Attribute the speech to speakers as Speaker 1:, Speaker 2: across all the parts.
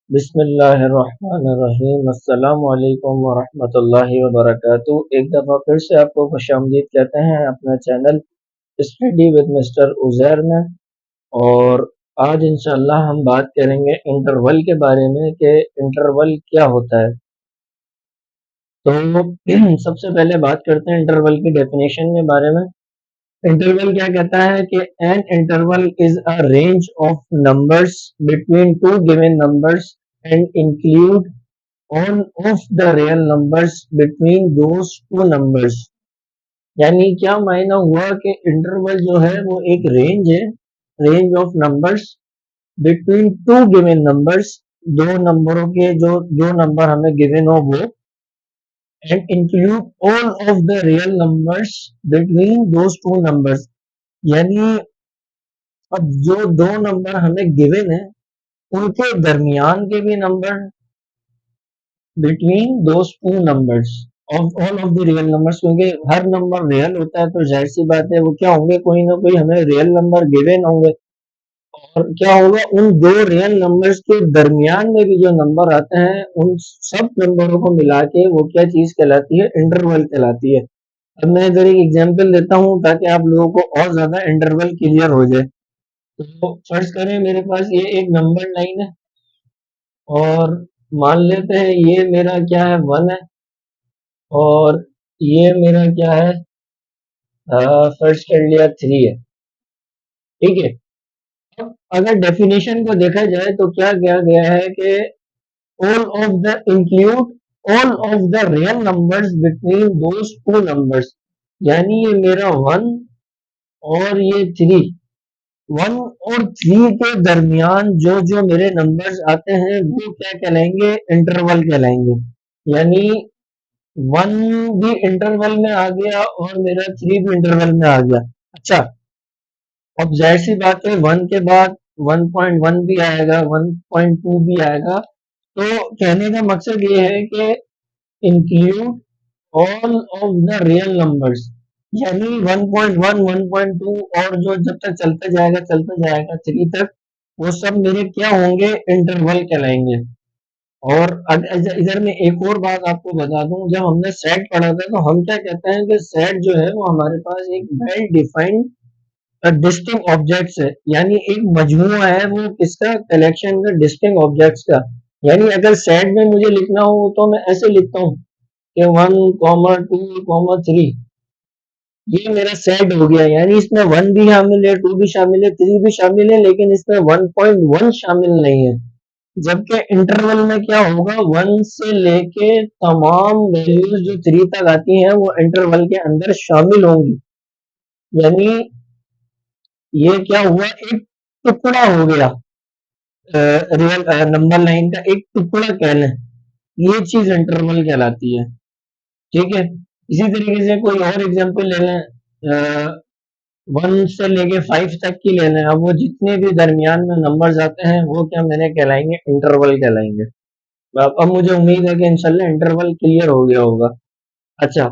Speaker 1: बिस्मिल्लाहिर्रहमानिर्रहीम अस्सलामु अलैकुम वरहमतुल्लाहि वबरकातुहू। एक दफ़ा फिर से आपको खुशामदीद कहते हैं अपना channel study with mister Uzair में। और आज इंशाअल्लाह हम बात करेंगे इंटरवल के बारे में कि इंटरवल क्या होता है। तो सबसे पहले बात करते हैं इंटरवल की डेफिनेशन के बारे में। इंटरवल क्या कहता है कि an interval is a range of numbers between two given numbers and include on off the real numbers between those two numbers. यानी क्या मायना हुआ कि इंटरवल जो है वो एक रेंज है, range of numbers between two given numbers, दो नंबरों के जो दो नंबर हमें गिवन हो वो, and include all of the real numbers between those two numbers. यानी अब जो दो नंबर हमें गिवन है उनके दरमियान के भी number between those two numbers of all of the real numbers, क्योंकि हर नंबर रियल होता है तो जाहिर सी बात है वो क्या होंगे, कोई ना कोई हमें रियल नंबर गिवन होंगे। और क्या होगा, उन दो रियल नंबर्स के दरमियान में भी जो नंबर आते हैं उन सब नंबरों को मिला के वो क्या चीज कहलाती है, इंटरवल कहलाती है। अब मैं इधर एक एग्जांपल देता हूँ ताकि आप लोगों को और ज्यादा इंटरवल क्लियर हो जाए। तो फर्ज करें मेरे पास ये एक नंबर लाइन है और मान लेते हैं ये मेरा क्या है, वन है। और ये मेरा क्या है, फर्ज कर लिया थ्री है। ठीक है। अब अगर डेफिनेशन को देखा जाए तो क्या किया गया है कि all of the include all of the real numbers between those two numbers. यानी ये मेरा वन और ये थ्री, वन और थ्री के दरमियान जो जो मेरे नंबर्स आते हैं वो क्या कहलाएंगे, इंटरवल कहलाएंगे। यानी वन भी इंटरवल में आ गया और मेरा थ्री भी इंटरवल में आ गया। अच्छा, अब जाहिर सी बात है वन के बाद 1.1 भी आएगा, 1.2 भी आएगा। तो कहने का मकसद ये है कि include all of the real numbers. यानी 1.1 1.2 और जो जब तक चलता जाएगा थ्री तक, वो सब मेरे क्या होंगे, इंटरवल कहलाएंगे। और इधर में एक और बात आपको बता दूं, जब हमने सेट पढ़ा था तो हम क्या कहते हैं कि सेट जो है वो हमारे पास एक वेल डिफाइंड डिस्टिंक्ट ऑब्जेक्ट्स है। यानी एक मजमूआ है वो किसका, कलेक्शन का, डिस्टिंक्ट ऑब्जेक्ट्स का। यानी अगर सेट में मुझे लिखना हो तो मैं ऐसे लिखता हूँ कि one comma two comma three, ये मेरा सेट हो गया। यानी इसमें वन भी शामिल है, टू भी शामिल है, थ्री भी शामिल है, लेकिन इसमें 1.1 शामिल नहीं है। जबकि इंटरवल में क्या होगा, वन से लेके तमाम वैल्यूज जो थ्री तक आती हैं वो इंटरवल के अंदर शामिल होंगी। यानी ये क्या हुआ, एक टुकड़ा हो गया, रियल नंबर लाइन का एक टुकड़ा कह लें, ये चीज इंटरवल कहलाती है। ठीक है। इसी तरीके से कोई और एग्जांपल ले लें, वन से लेके फाइव तक की ले लें। अब वो जितने भी दरमियान में नंबर्स आते हैं वो क्या मैंने कहलाएंगे, इंटरवल कहलाएंगे। अब मुझे उम्मीद है कि इंशाल्लाह इंटरवल क्लियर हो गया होगा। अच्छा,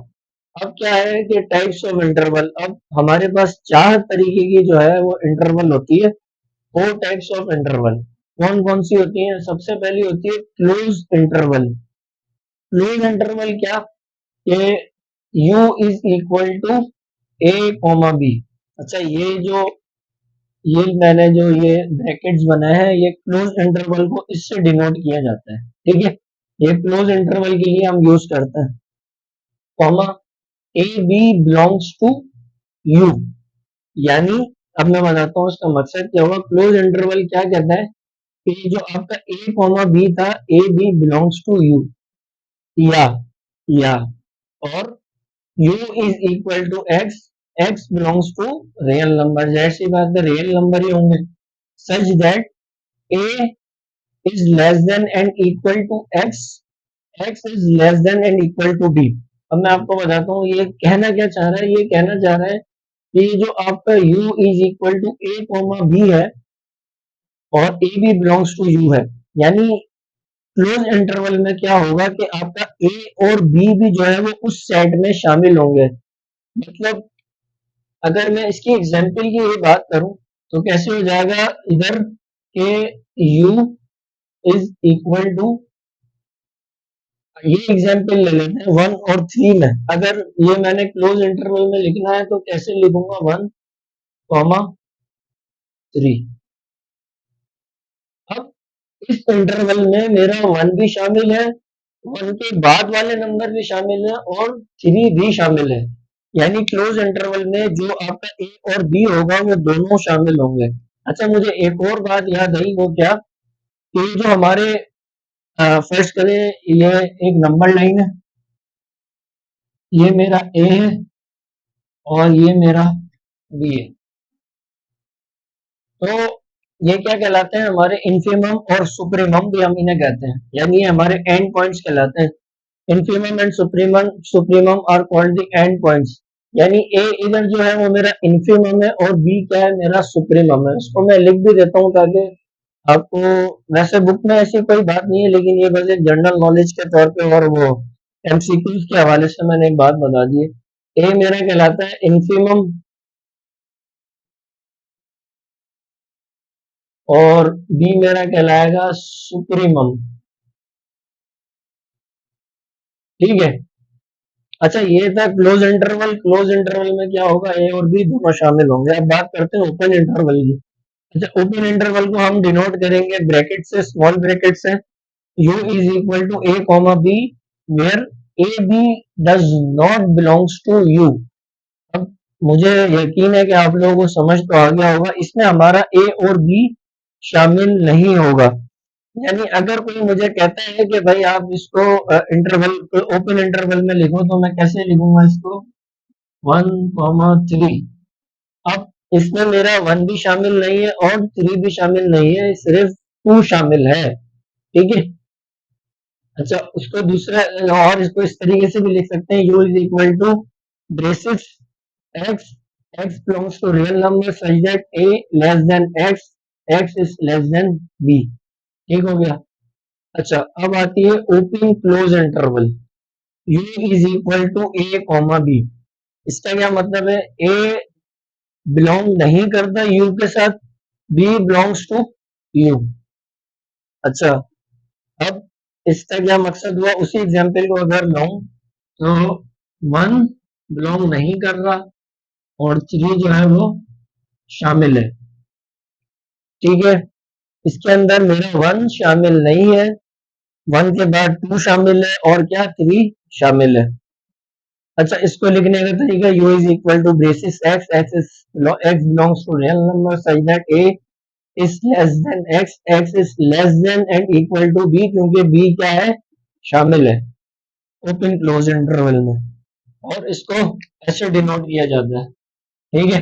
Speaker 1: अब क्या है कि टाइप्स ऑफ इंटरवल, अब हमारे पास चार तरीके की जो है वो इंटरवल होती है। फोर टाइप्स ऑफ इंटरवल कौन कौन सी होती हैं? सबसे पहली होती है क्लोज इंटरवल। क्लोज इंटरवल क्या, कि u is equal to A comma B. अच्छा, ये मैंने जो ये ब्रैकेट्स बनाए हैं ये क्लोज इंटरवल को इससे डिनोट किया जाता है। ठीक है, ये क्लोज इंटरवल के लिए हम यूज करते हैं। Comma A B belongs to U. यानी अब मैं बताता हूँ इसका मकसद क्या हुआ। क्लोज इंटरवल क्या कहता है कि जो आपका ए कॉमा बी था, A B belongs to U, या या और u is equal to X, X belongs to real number, जाहिर सी बात है रियल नंबर ही होंगे। Such that a is less than and equal to X, X is less than and equal to b। अब मैं आपको बताता हूँ ये कहना क्या चाह रहा है। ये कहना चाह रहा है कि जो आपका u is equal to a comma b है और a b belongs to u है। यानी क्लोज इंटरवल में क्या होगा कि आपका a और b भी जो है वो उस सेट में शामिल होंगे। मतलब अगर मैं इसकी एग्जाम्पल की ये बात करूं तो कैसे हो जाएगा, इधर के u इज इक्वल टू, ये एग्जाम्पल ले लेते हैं 1 और 3 में। अगर ये मैंने क्लोज इंटरवल में लिखना है तो कैसे लिखूंगा, 1, 3। अब इस इंटरवल में मेरा 1 भी शामिल है, 1 के बाद वाले नंबर भी शामिल है और 3 भी शामिल है। यानी क्लोज इंटरवल में जो आपका ए और बी होगा वो दोनों शामिल होंगे। अच्छा, मुझे एक और बात याद आई, वो क्या कि जो हमारे फर्स्ट करें, ये एक नंबर लाइन है, ये मेरा ए है और ये मेरा बी है। तो ये क्या कहलाते हैं, हमारे इन्फिमम और सुप्रीमम भी हम इन्हें कहते हैं, यानी ये हमारे एंड पॉइंट्स कहलाते हैं। Infimum and supremum are called the end points. यानी ए इधर जो है वो मेरा इन्फिमम है और बी क्या है, मेरा सुप्रीमम है। इसको मैं लिख भी देता हूँ ताकि आपको, वैसे बुक में ऐसी कोई बात नहीं है लेकिन ये बस एक जनरल नॉलेज के तौर पे और वो एमसीक्यूज के हवाले से मैंने एक बात बता दी है। ए मेरा कहलाता है इन्फिमम और बी मेरा कहलाएगा सुप्रीमम। ठीक है। अच्छा, ये था क्लोज इंटरवल। क्लोज इंटरवल में क्या होगा, ए और बी दोनों शामिल होंगे। अब बात करते हैं ओपन इंटरवल की। अच्छा, ओपन इंटरवल को हम डिनोट करेंगे ब्रैकेट से, स्मॉल ब्रैकेट से, u is equal to a comma b where A B does not belongs to U. अब मुझे यकीन है कि आप लोगों को समझ तो आ गया होगा, इसमें हमारा ए और बी शामिल नहीं होगा। यानी अगर कोई मुझे कहता है कि भाई आप इसको इंटरवल ओपन इंटरवल में लिखो, तो मैं कैसे लिखूंगा इसको, 1, 3। अब इसमें मेरा 1 भी शामिल नहीं है और 3 भी शामिल नहीं है, सिर्फ 2 शामिल है। ठीक है। अच्छा, उसको दूसरा, और इसको इस तरीके से भी लिख सकते हैं, u is equal to braces x, x belongs to real number such that a less than x, x is less than b। ठीक हो गया। अच्छा, अब आती है open close interval, u is equal to a comma b। इसका क्या मतलब है, a बिलोंग नहीं करता u के साथ, b बिलोंग्स टू u। अच्छा, अब इसका क्या मकसद हुआ, उसी एग्जाम्पल को अगर लाऊं तो 1 बिलोंग नहीं कर रहा और 3 जो है वो शामिल है। ठीक है। इसके अंदर मेरा 1 शामिल नहीं है, 1 के बाद 2 शामिल है और क्या, 3 शामिल है। अच्छा, इसको लिखने का तरीका, u is equal to braces x, x belongs to real number such that a is less than x, x is less than and equal to b, क्योंकि b क्या है, शामिल है ओपन क्लोज इंटरवल में। और इसको ऐसे डिनोट किया जाता है। ठीक है।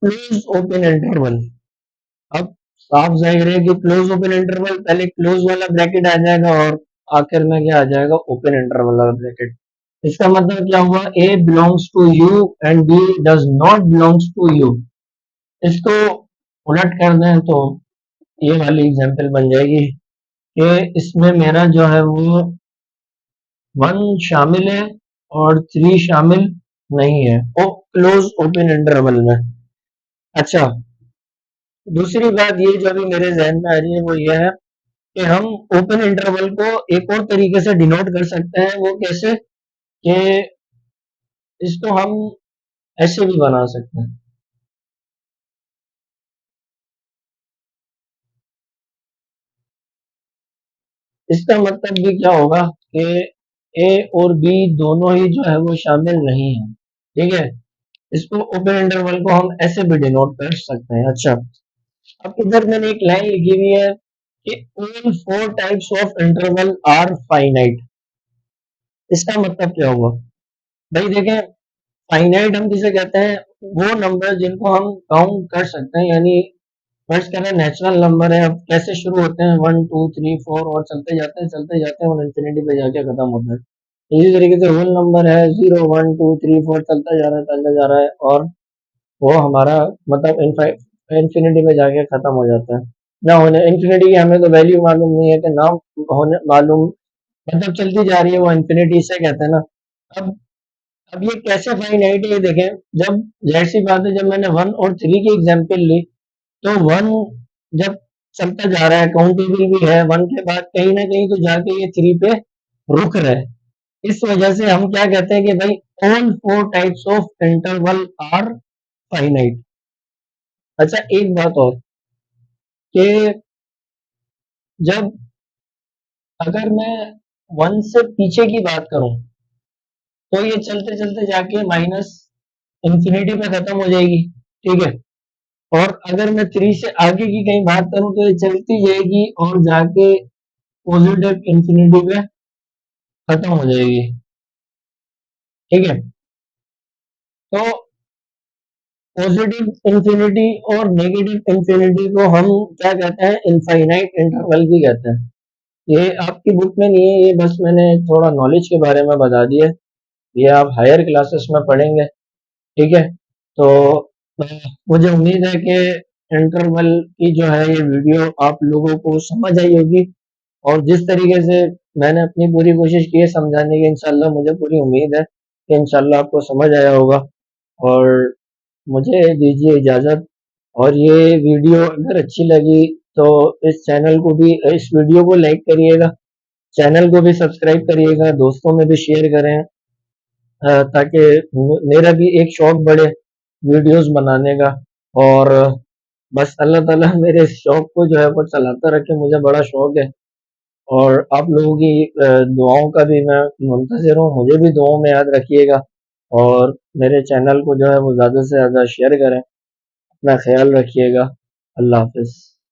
Speaker 1: Close open interval. अब साफ जाहिर है कि क्लोज ओपन इंटरवल, पहले क्लोज वाला ब्रैकेट आ जाएगा और आखिर में क्या आ जाएगा, ओपन इंटरवल वाला ब्रैकेट। इसका मतलब क्या हुआ, a belongs to U and b does not belongs to U. इसको उलट कर दें तो ये वाली एग्जांपल बन जाएगी कि इसमें मेरा जो है वो 1 शामिल है और 3 शामिल नहीं है ओ क्लोज ओपन इंटरवल में। अच्छा, दूसरी बात ये जो अभी मेरे जहन में आ रही है वो ये है कि हम ओपन इंटरवल को एक और तरीके से डिनोट कर सकते हैं। वो कैसे, कि इसको हम ऐसे भी बना सकते हैं। इसका मतलब भी क्या होगा कि ए और बी दोनों ही जो है वो शामिल नहीं है। ठीक है। इसको ओपन इंटरवल को हम ऐसे भी डिनोट कर सकते हैं। अच्छा, अब इधर मैंने एक लाइन लिखी हुई है कि all 4 types of interval are finite। इसका मतलब क्या होगा, भाई देखें, फाइनाइट हम किसे कहते हैं, वो नंबर जिनको हम काउंट कर सकते हैं। यानी फर्स्ट कहना नेचुरल नंबर है, अब कैसे शुरू होते हैं, 1, 2, 3, 4 और चलते जाते हैं और इंफिनिटी पे जाके खत्म होता है। इसी तरीके से होल नंबर है, 0, 1, 2, 3, 4 चलता जा रहा है और वो हमारा मतलब इंफिनिटी पे जाके खत्म हो जाता है। ना होने इंफिनिटी की हमें तो वैल्यू मालूम नहीं है, कि ना होने मालूम, मतलब चलती जा रही है वो इंफिनिटी से कहते हैं ना। अब अब ये कैसे फाइनाइट है, ये देखें, जब जाहिर सी बात है, जब मैंने 1 और 3 की एग्जांपल ली तो 1 जब चलता जा रहा है, काउंटेबल भी है, 1 के बाद कहीं न कहीं तो जाके ये 3 पे रुक रहा है। इस वजह से हम क्या कहते हैं कि भाई all 4 types of interval are finite. अच्छा एक बात और कि जब अगर मैं 1 से पीछे की बात करूँ, तो ये चलते-चलते जाके माइनस इंफिनिटी पे खत्म हो जाएगी, ठीक है? और अगर मैं 3 से आगे की कहीं बात करूँ तो ये चलती जाएगी और जाके पॉजिटिव इंफिनिटी पे खत्म हो जाएगी, ठीक है? तो पॉजिटिव इंफिनिटी और नेगेटिव इंफिनिटी को हम क्या कहते हैं, इनफाइनाइट इंटरवल भी कहते हैं। ये आपकी बुक में नहीं है, ये बस मैंने थोड़ा नॉलेज के बारे में बता दिया है। ये आप हायर क्लासेस में पढ़ेंगे, ठीक है? तो मुझे उम्मीद है कि इंटरवल की जो है ये वीडियो आप लोगों को समझ आई होगी, और जिस तरीके से मैंने अपनी पूरी कोशिश की है समझाने की, इंशाल्लाह मुझे पूरी उम्मीद है कि इंशाल्लाह आपको समझ आया होगा। और मुझे दीजिए इजाज़त, और ये वीडियो अगर अच्छी लगी तो इस वीडियो को लाइक करिएगा, चैनल को भी सब्सक्राइब करिएगा, दोस्तों में भी शेयर करें, ताकि मेरा भी एक शौक बढ़े वीडियोस बनाने का। और बस अल्लाह ताला मेरे इस शौक को जो है वो चलाता रखे, मुझे बड़ा शौक है। और आप लोगों की दुआओं का भी मैं मुंतज़िर हूँ, मुझे भी दुआओं में याद रखिएगा, और मेरे चैनल को जो है वो ज़्यादा से ज़्यादा शेयर करें। अपना ख्याल रखिएगा। अल्लाह हाफ़िज़।